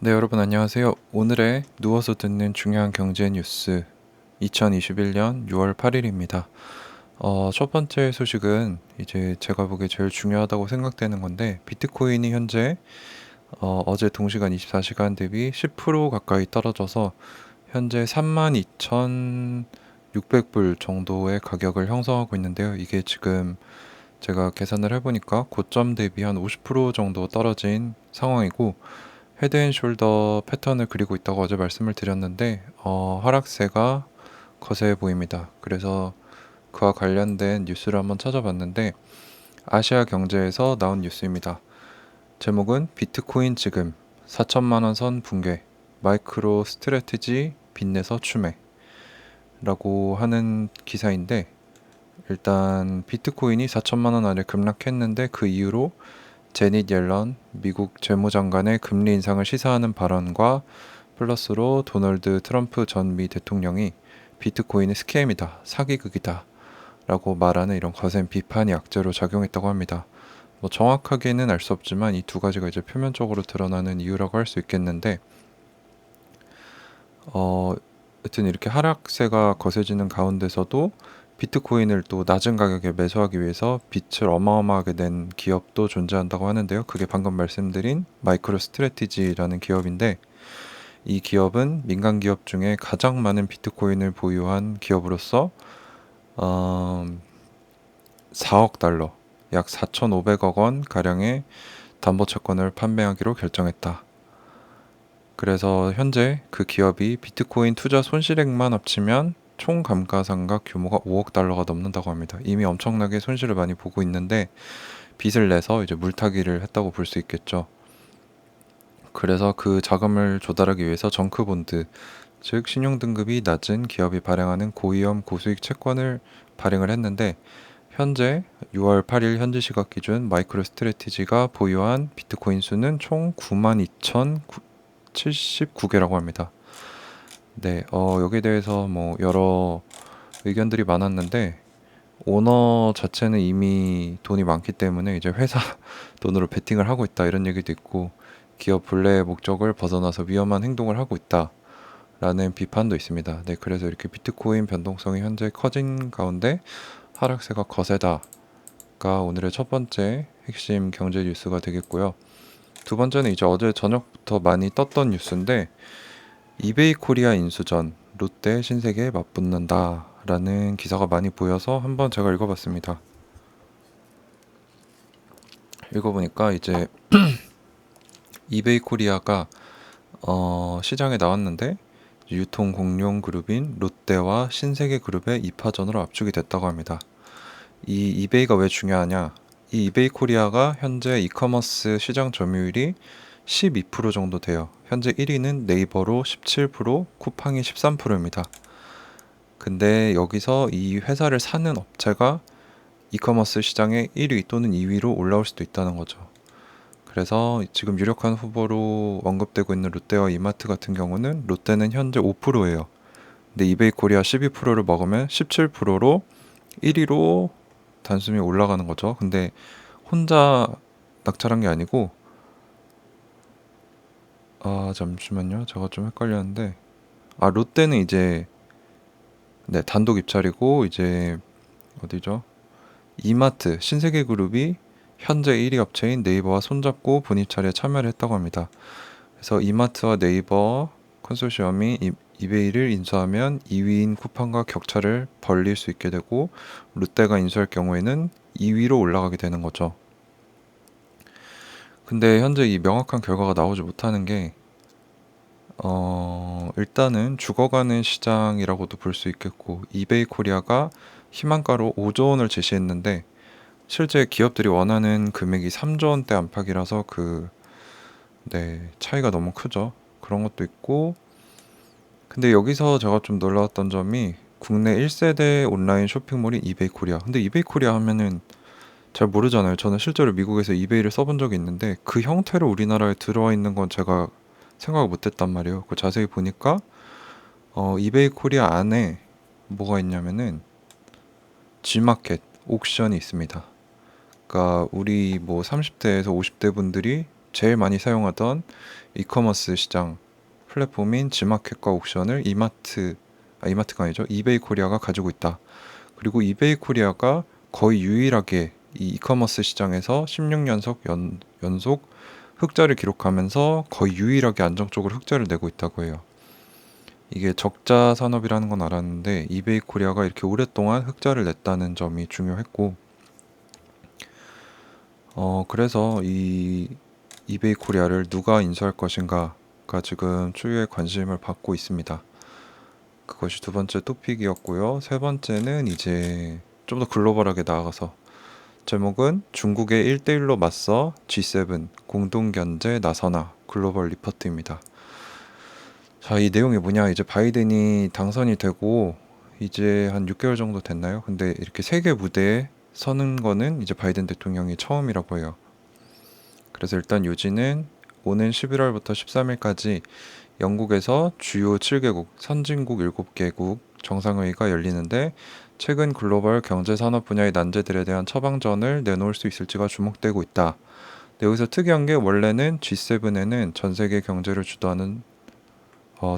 네, 여러분 안녕하세요. 오늘의 누워서 듣는 중요한 경제 뉴스 2021년 6월 8일입니다. 첫 번째 소식은 이제 제가 보기에 제일 중요하다고 생각되는 건데 비트코인이 현재 어제 동시간 24시간 대비 10% 가까이 떨어져서 현재 32,600불 정도의 가격을 형성하고 있는데요. 이게 지금 제가 계산을 해보니까 고점 대비 한 50% 정도 떨어진 상황이고 헤드앤숄더 패턴을 그리고 있다고 어제 말씀을 드렸는데 하락세가 거세해 보입니다. 그래서 그와 관련된 뉴스를 한번 찾아봤는데 아시아 경제에서 나온 뉴스입니다. 제목은 비트코인 지금 4천만 원 선 붕괴 마이크로 스트래티지 빚내서 추매라고 하는 기사인데 일단 비트코인이 4천만 원 안에 급락했는데 그 이후로 제닛 옐런 미국 재무장관의 금리 인상을 시사하는 발언과 플러스로 도널드 트럼프 전 미 대통령이 비트코인은 스캠이다, 사기극이다 라고 말하는 이런 거센 비판이 악재로 작용했다고 합니다. 뭐 정확하게는 알 수 없지만 이 두 가지가 이제 표면적으로 드러나는 이유라고 할 수 있겠는데 여튼 이렇게 하락세가 거세지는 가운데서도 비트코인을 또 낮은 가격에 매수하기 위해서 빚을 어마어마하게 낸 기업도 존재한다고 하는데요. 그게 방금 말씀드린 마이크로 스트래티지라는 기업인데 이 기업은 민간 기업 중에 가장 많은 비트코인을 보유한 기업으로서 4억 달러, 약 4,500억 원 가량의 담보채권을 판매하기로 결정했다. 그래서 현재 그 기업이 비트코인 투자 손실액만 합치면 총 감가상각 규모가 5억 달러가 넘는다고 합니다. 이미 엄청나게 손실을 많이 보고 있는데 빚을 내서 이제 물타기를 했다고 볼 수 있겠죠. 그래서 그 자금을 조달하기 위해서 정크본드, 즉 신용등급이 낮은 기업이 발행하는 고위험 고수익 채권을 발행을 했는데 현재 6월 8일 현지 시각 기준 마이크로 스트래티지가 보유한 비트코인 수는 총 92,079개라고 합니다. 네, 여기에 대해서 뭐 여러 의견들이 많았는데 오너 자체는 이미 돈이 많기 때문에 이제 회사 돈으로 베팅을 하고 있다 이런 얘기도 있고 기업 본래의 목적을 벗어나서 위험한 행동을 하고 있다라는 비판도 있습니다. 네, 그래서 이렇게 비트코인 변동성이 현재 커진 가운데 하락세가 거세다가 오늘의 첫 번째 핵심 경제 뉴스가 되겠고요. 두 번째는 이제 어제 저녁부터 많이 떴던 뉴스인데 이베이 코리아 인수전 롯데 신세계 맞붙는다 라는 기사가 많이 보여서 한번 제가 읽어봤습니다. 읽어보니까 이제 이베이 코리아가 시장에 나왔는데 유통 공룡 그룹인 롯데와 신세계 그룹의 2파전으로 압축이 됐다고 합니다. 이 이베이가 왜 중요하냐? 이 이베이 코리아가 현재 이커머스 시장 점유율이 12% 정도 돼요. 현재 1위는 네이버로 17%, 쿠팡이 13%입니다. 근데 여기서 이 회사를 사는 업체가 이커머스 시장의 1위 또는 2위로 올라올 수도 있다는 거죠. 그래서 지금 유력한 후보로 언급되고 있는 롯데와 이마트 같은 경우는 롯데는 현재 5%예요. 근데 이베이 코리아 12%를 먹으면 17%로 1위로 단숨에 올라가는 거죠. 근데 혼자 낙찰한 게 아니고 잠시만요. 제가 좀 헷갈렸는데 롯데는 이제 네, 단독 입찰이고 이제 어디죠? 이마트 신세계그룹이 현재 1위 업체인 네이버와 손잡고 분입찰에 참여를 했다고 합니다. 그래서 이마트와 네이버 컨소시엄이 이베이를 인수하면 2위인 쿠팡과 격차를 벌릴 수 있게 되고 롯데가 인수할 경우에는 2위로 올라가게 되는 거죠. 근데 현재 이 명확한 결과가 나오지 못하는 게 일단은 죽어가는 시장이라고도 볼 수 있겠고 이베이 코리아가 희망가로 5조 원을 제시했는데 실제 기업들이 원하는 금액이 3조 원대 안팎이라서 네, 차이가 너무 크죠. 그런 것도 있고 근데 여기서 제가 좀 놀라웠던 점이 국내 1세대 온라인 쇼핑몰인 이베이 코리아. 근데 이베이 코리아 하면은 잘 모르잖아요. 저는 실제로 미국에서 이베이를 써본 적이 있는데 그 형태로 우리나라에 들어와 있는 건 제가 생각을 못했단 말이에요. 그 자세히 보니까 이베이 코리아 안에 뭐가 있냐면은 G마켓 옥션이 있습니다. 그러니까 우리 뭐 30대에서 50대 분들이 제일 많이 사용하던 이커머스 시장 플랫폼인 지마켓과 옥션을 이마트가 아니죠. 이베이 코리아가 가지고 있다. 그리고 이베이 코리아가 거의 유일하게 이 이커머스 시장에서 16연속 연속 흑자를 기록하면서 거의 유일하게 안정적으로 흑자를 내고 있다고 해요. 이게 적자 산업이라는 건 알았는데 이베이 코리아가 이렇게 오랫동안 흑자를 냈다는 점이 중요했고, 그래서 이 이베이 코리아를 누가 인수할 것인가가 지금 추이의 관심을 받고 있습니다. 그것이 두 번째 토픽이었고요. 세 번째는 이제 좀 더 글로벌하게 나아가서, 제목은 중국의 1대1로 맞서 G7 공동견제 나서나 글로벌 리포트입니다. 자, 이 내용이 뭐냐? 이제 바이든이 당선이 되고 이제 한 6개월 정도 됐나요? 근데 이렇게 세계 무대에 서는 거는 이제 바이든 대통령이 처음이라고 해요. 그래서 일단 요지는 오는 11월부터 13일까지 영국에서 주요 7개국, 선진국 7개국 정상회의가 열리는데, 최근 글로벌 경제 산업 분야의 난제들에 대한 처방전을 내놓을 수 있을지가 주목되고 있다. 근데 여기서 특이한 게, 원래는 G7에는 전 세계 경제를 주도하는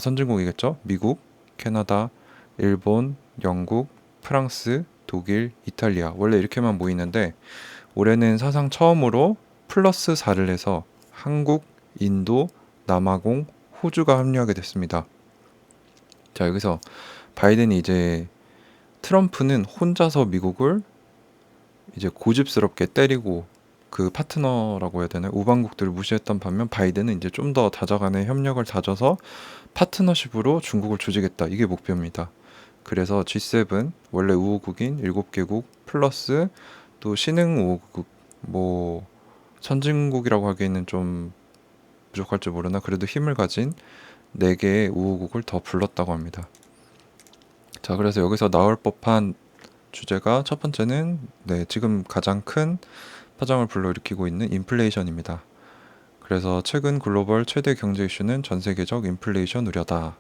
선진국이겠죠? 미국, 캐나다, 일본, 영국, 프랑스, 독일, 이탈리아, 원래 이렇게만 모이는데 올해는 사상 처음으로 플러스 4를 해서 한국, 인도, 남아공, 호주가 합류하게 됐습니다. 자, 여기서 바이든이 이제, 트럼프는 혼자서 미국을 이제 고집스럽게 때리고 그 파트너라고 해야 되나요? 우방국들을 무시했던 반면, 바이든은 이제 좀 더 다져간의 협력을 다져서 파트너십으로 중국을 조지겠다. 이게 목표입니다. 그래서 G7, 원래 우호국인 7개국 플러스 또 신흥 우호국, 뭐 선진국이라고 하기에는 좀 부족할지 모르나 그래도 힘을 가진 4개의 우호국을 더 불렀다고 합니다. 자, 그래서 여기서 나올 법한 주제가, 첫 번째는 지금 가장 큰 파장을 불러일으키고 있는 인플레이션입니다. 그래서 최근 글로벌 최대 경제 이슈는 전 세계적 인플레이션 우려다.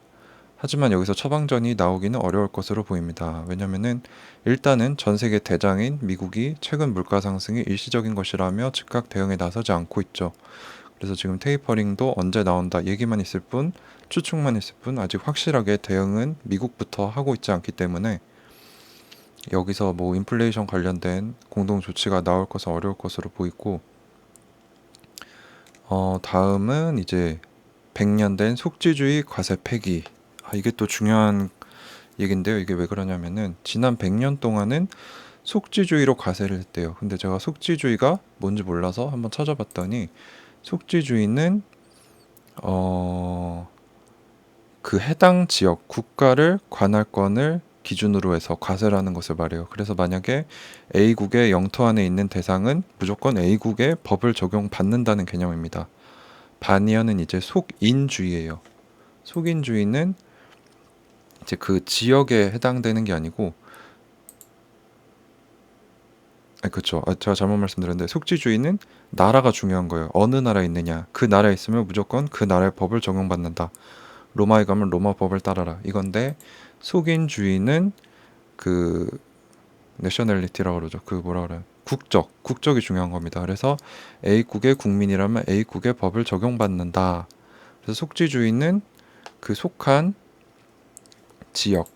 하지만 여기서 처방전이 나오기는 어려울 것으로 보입니다. 왜냐면은 일단은 전 세계 대장인 미국이 최근 물가 상승이 일시적인 것이라며 즉각 대응에 나서지 않고 있죠. 그래서 지금 테이퍼링도 언제 나온다 얘기만 있을 뿐, 추측만 있을 뿐, 아직 확실하게 대응은 미국부터 하고 있지 않기 때문에 여기서 뭐 인플레이션 관련된 공동 조치가 나올 것은 어려울 것으로 보이고, 다음은 이제 100년 된 속지주의 과세 폐기. 이게 또 중요한 얘긴데요. 이게 왜 그러냐면은 지난 100년 동안은 속지주의로 과세를 했대요. 근데 제가 속지주의가 뭔지 몰라서 한번 찾아봤더니, 속지주의는 그 해당 지역 국가를 관할권을 기준으로 해서 과세라는 것을 말해요. 그래서 만약에 A국의 영토 안에 있는 대상은 무조건 A국의 법을 적용받는다는 개념입니다. 반이하는 이제 속인주의예요. 속인주의는 이제 그 지역에 해당되는 게 아니고, 그렇죠. 제가 잘못 말씀드렸는데, 속지주의는 나라가 중요한 거예요. 어느 나라에 있느냐. 그 나라에 있으면 무조건 그 나라의 법을 적용받는다. 로마에 가면 로마 법을 따라라. 이건데, 속인주의는 그 내셔널리티라고 그러죠. 그 뭐라 그래요? 국적이 중요한 겁니다. 그래서 A국의 국민이라면 A국의 법을 적용받는다. 그래서 속지주의는 그 속한 지역,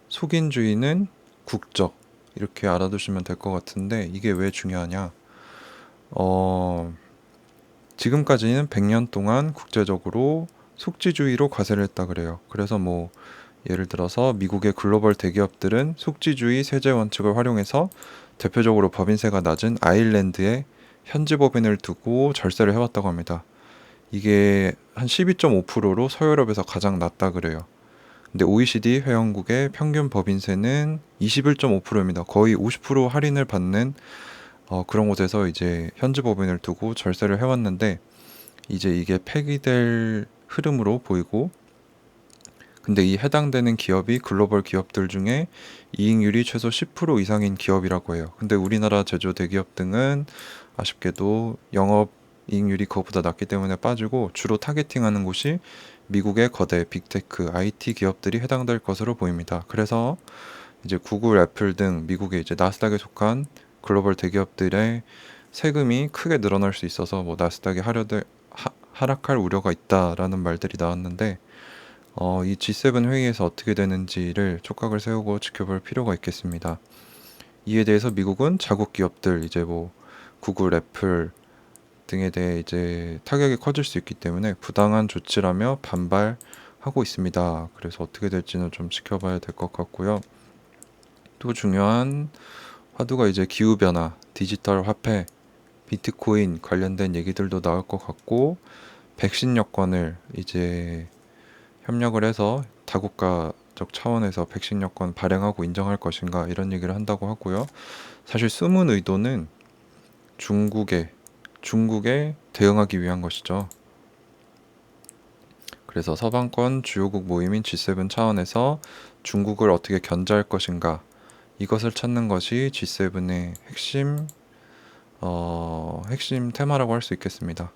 속인주의는 국적, 이렇게 알아두시면 될 것 같은데, 이게 왜 중요하냐? 지금까지는 100년 동안 국제적으로 속지주의로 과세를 했다 그래요. 그래서 뭐 예를 들어서 미국의 글로벌 대기업들은 속지주의 세제 원칙을 활용해서 대표적으로 법인세가 낮은 아일랜드에 현지 법인을 두고 절세를 해왔다고 합니다. 이게 한 12.5%로 서유럽에서 가장 낮다 그래요. 근데 OECD 회원국의 평균 법인세는 21.5%입니다. 거의 50% 할인을 받는 그런 곳에서 이제 현지 법인을 두고 절세를 해왔는데, 이제 이게 폐기될 흐름으로 보이고, 근데 이 해당되는 기업이 글로벌 기업들 중에 이익률이 최소 10% 이상인 기업이라고 해요. 근데 우리나라 제조 대기업 등은 아쉽게도 영업 이익률이 그것보다 낮기 때문에 빠지고, 주로 타겟팅하는 곳이 미국의 거대 빅테크 IT 기업들이 해당될 것으로 보입니다. 그래서 이제 구글, 애플 등 미국의 이제 나스닥에 속한 글로벌 대기업들의 세금이 크게 늘어날 수 있어서 뭐 나스닥이 하락할 우려가 있다라는 말들이 나왔는데 이 G7 회의에서 어떻게 되는지를 촉각을 세우고 지켜볼 필요가 있겠습니다. 이에 대해서 미국은 자국 기업들 이제 뭐 구글, 애플 등에 대해 이제 타격이 커질 수 있기 때문에 부당한 조치라며 반발하고 있습니다. 그래서 어떻게 될지는 좀 지켜봐야 될 것 같고요. 또 중요한 화두가 이제 기후변화, 디지털 화폐, 비트코인 관련된 얘기들도 나올 것 같고, 백신 여권을 이제 협력을 해서 다국가적 차원에서 백신 여권 발행하고 인정할 것인가 이런 얘기를 한다고 하고요. 사실 숨은 의도는 중국에 대응하기 위한 것이죠. 그래서 서방권 주요국 모임인 G7 차원에서 중국을 어떻게 견제할 것인가 이것을 찾는 것이 G7의 핵심 테마라고 할 수 있겠습니다.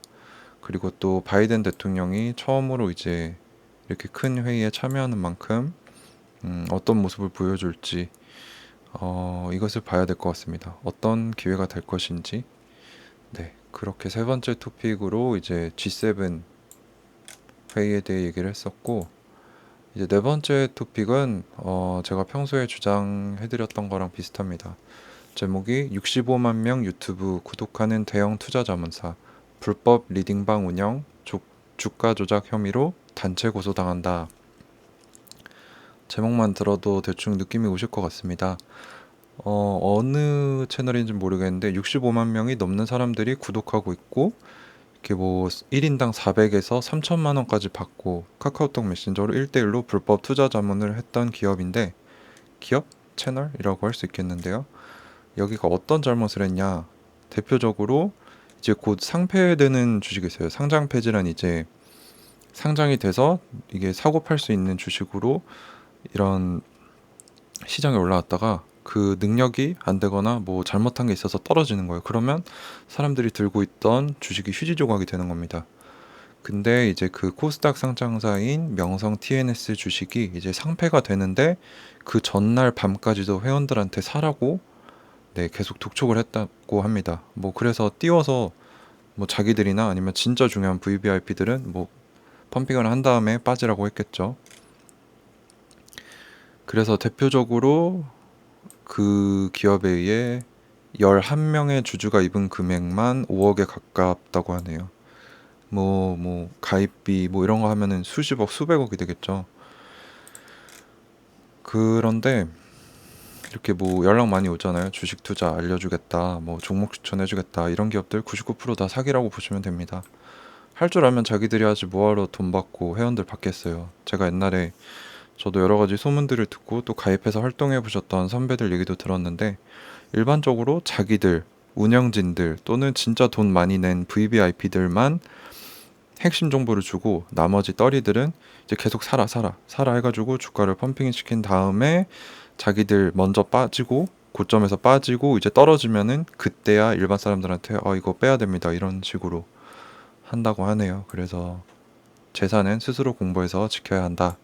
그리고 또 바이든 대통령이 처음으로 이제 이렇게 큰 회의에 참여하는 만큼 어떤 모습을 보여줄지 이것을 봐야 될 것 같습니다. 어떤 기회가 될 것인지. 네, 그렇게 세 번째 토픽으로 이제 G7 회의에 대해 얘기를 했었고, 이제 네 번째 토픽은 제가 평소에 주장해드렸던 거랑 비슷합니다. 제목이 65만 명 유튜브 구독하는 대형 투자 자문사 불법 리딩방 운영 주가 조작 혐의로 단체 고소당한다. 제목만 들어도 대충 느낌이 오실 것 같습니다. 어느 채널인지 모르겠는데 65만 명이 넘는 사람들이 구독하고 있고, 이렇게 뭐 1인당 400에서 3천만 원까지 받고 카카오톡 메신저로 1대1로 불법 투자 자문을 했던 기업인데, 기업? 채널이라고 할 수 있겠는데요. 여기가 어떤 잘못을 했냐? 대표적으로 이제 곧 상폐되는 주식이 있어요. 상장 폐지란 이제 상장이 돼서 이게 사고 팔 수 있는 주식으로 이런 시장에 올라왔다가 그 능력이 안 되거나 뭐 잘못한 게 있어서 떨어지는 거예요. 그러면 사람들이 들고 있던 주식이 휴지 조각이 되는 겁니다. 근데 이제 그 코스닥 상장사인 명성 TNS 주식이 이제 상폐가 되는데 그 전날 밤까지도 회원들한테 사라고 계속 독촉을 했다고 합니다. 뭐 그래서 띄워서 뭐 자기들이나 아니면 진짜 중요한 VVIP들은 뭐 펌핑을 한 다음에 빠지라고 했겠죠. 그래서 대표적으로 그 기업에 의해 11명의 주주가 입은 금액만 5억에 가깝다고 하네요. 뭐 가입비 뭐 이런 거 하면은 수십억, 수백억이 되겠죠. 그런데 이렇게 뭐 연락 많이 오잖아요. 주식 투자 알려주겠다, 뭐 종목 추천해주겠다, 이런 기업들 99%다 사기라고 보시면 됩니다. 할 줄 알면 자기들이 하지 뭐하러 돈 받고 회원들 받겠어요. 제가 옛날에 저도 여러 가지 소문들을 듣고 또 가입해서 활동해 보셨던 선배들 얘기도 들었는데, 일반적으로 자기들, 운영진들 또는 진짜 돈 많이 낸 VVIP들만 핵심 정보를 주고 나머지 떨이들은 이제 계속 사라 해가지고 주가를 펌핑 시킨 다음에 자기들 먼저 빠지고 고점에서 빠지고 이제 떨어지면은 그때야 일반 사람들한테 이거 빼야 됩니다 이런 식으로 한다고 하네요. 그래서 재산은 스스로 공부해서 지켜야 한다.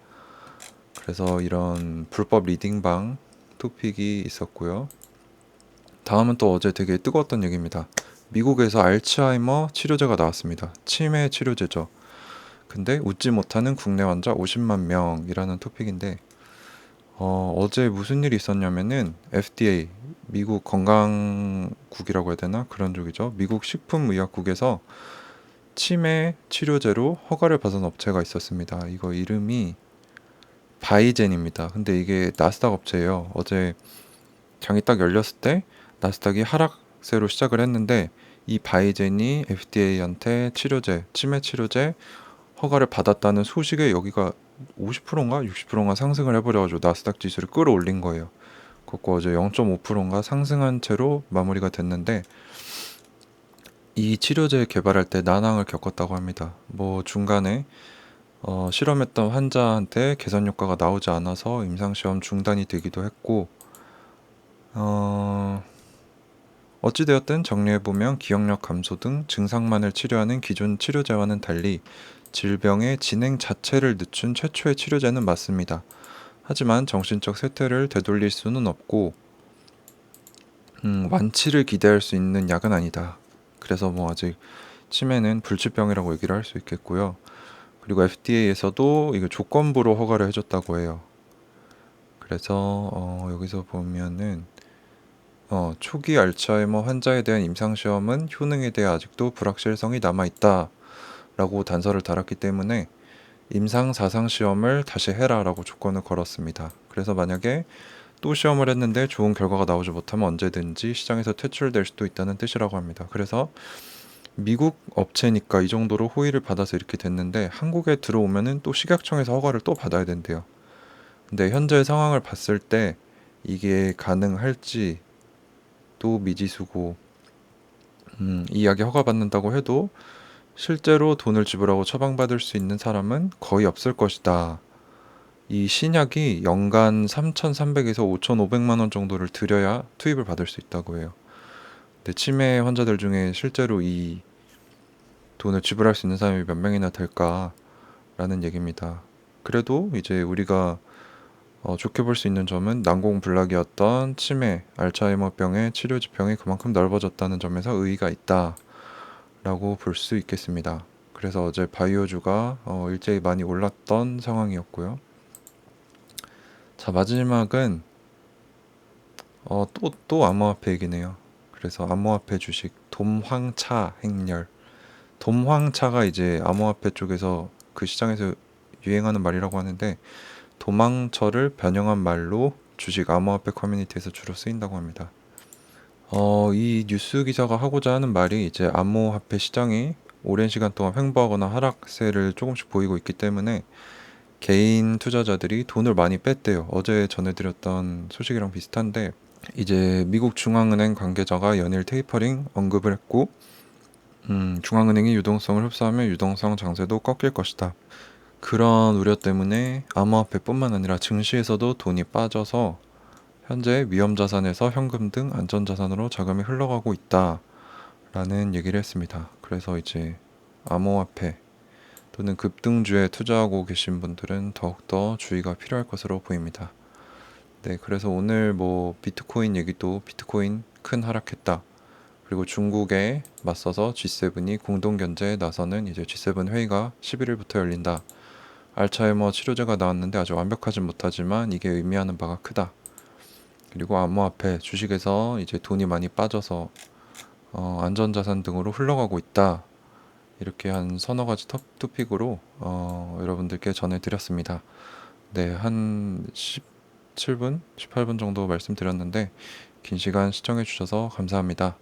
그래서 이런 불법 리딩방 토픽이 있었고요. 다음은 또 어제 되게 뜨거웠던 얘기입니다. 미국에서 알츠하이머 치료제가 나왔습니다. 치매 치료제죠. 근데 웃지 못하는 국내 환자 50만 명이라는 토픽인데, 어제 무슨 일이 있었냐면은 FDA, 미국 건강국이라고 해야 되나? 그런 쪽이죠. 미국 식품의약국에서 치매 치료제로 허가를 받은 업체가 있었습니다. 이거 이름이 바이젠입니다. 근데 이게 나스닥 업체예요. 어제 장이 딱 열렸을 때 나스닥이 하락세로 시작을 했는데, 이 바이젠이 FDA한테 치매 치료제 허가를 받았다는 소식에 여기가 50%인가 60%인가 상승을 해버려가지고 나스닥 지수를 끌어올린 거예요. 그거 어제 0.5%인가 상승한 채로 마무리가 됐는데, 이 치료제 개발할 때 난항을 겪었다고 합니다. 뭐 중간에 실험했던 환자한테 개선 효과가 나오지 않아서 임상시험 중단이 되기도 했고, 어찌되었든 정리해보면 기억력 감소 등 증상만을 치료하는 기존 치료제와는 달리 질병의 진행 자체를 늦춘 최초의 치료제는 맞습니다. 하지만 정신적 쇠퇴를 되돌릴 수는 없고 완치를 기대할 수 있는 약은 아니다. 그래서 뭐 아직 치매는 불치병이라고 얘기를 할 수 있겠고요. 그리고 FDA에서도 이거 조건부로 허가를 해줬다고 해요. 그래서 여기서 보면은 초기 알츠하이머 환자에 대한 임상시험은 효능에 대해 아직도 불확실성이 남아있다라고 단서를 달았기 때문에 임상 4상 시험을 다시 해라라고 조건을 걸었습니다. 그래서 만약에 또 시험을 했는데 좋은 결과가 나오지 못하면 언제든지 시장에서 퇴출될 수도 있다는 뜻이라고 합니다. 그래서 미국 업체니까 이 정도로 호의를 받아서 이렇게 됐는데 한국에 들어오면은 또 식약청에서 허가를 또 받아야 된대요. 근데 현재 상황을 봤을 때 이게 가능할지 또 미지수고, 이 약이 허가받는다고 해도 실제로 돈을 지불하고 처방받을 수 있는 사람은 거의 없을 것이다. 이 신약이 연간 3,300에서 5,500만 원 정도를 들여야 투입을 받을 수 있다고 해요. 근데 치매 환자들 중에 실제로 이 돈을 지불할 수 있는 사람이 몇 명이나 될까라는 얘기입니다. 그래도 이제 우리가 좋게 볼 수 있는 점은 난공불락이었던 치매, 알츠하이머병의 치료 지평이 그만큼 넓어졌다는 점에서 의의가 있다라고 볼 수 있겠습니다. 그래서 어제 바이오주가 일제히 많이 올랐던 상황이었고요. 자, 마지막은 또 암호화폐 얘기네요. 그래서 암호화폐 주식 돔황차 행렬. 돔황차가 이제 암호화폐 쪽에서 그 시장에서 유행하는 말이라고 하는데 도망처를 변형한 말로 주식 암호화폐 커뮤니티에서 주로 쓰인다고 합니다. 이 뉴스 기사가 하고자 하는 말이 이제 암호화폐 시장이 오랜 시간 동안 횡보하거나 하락세를 조금씩 보이고 있기 때문에 개인 투자자들이 돈을 많이 뺐대요. 어제 전해드렸던 소식이랑 비슷한데 이제 미국 중앙은행 관계자가 연일 테이퍼링 언급을 했고 중앙은행이 유동성을 흡수하면 유동성 장세도 꺾일 것이다. 그런 우려 때문에 암호화폐뿐만 아니라 증시에서도 돈이 빠져서 현재 위험자산에서 현금 등 안전자산으로 자금이 흘러가고 있다라는 얘기를 했습니다. 그래서 이제 암호화폐 또는 급등주에 투자하고 계신 분들은 더욱더 주의가 필요할 것으로 보입니다. 네, 그래서 오늘 뭐 비트코인 얘기도 비트코인 큰 하락했다. 그리고 중국에 맞서서 G7이 공동 견제에 나서는 이제 G7 회의가 11일부터 열린다. 알츠하이머 치료제가 나왔는데 아주 완벽하진 못하지만 이게 의미하는 바가 크다. 그리고 암호화폐 주식에서 이제 돈이 많이 빠져서 안전자산 등으로 흘러가고 있다. 이렇게 한 서너 가지 토픽으로 여러분들께 전해드렸습니다. 네, 한 17분, 18분 정도 말씀드렸는데 긴 시간 시청해 주셔서 감사합니다.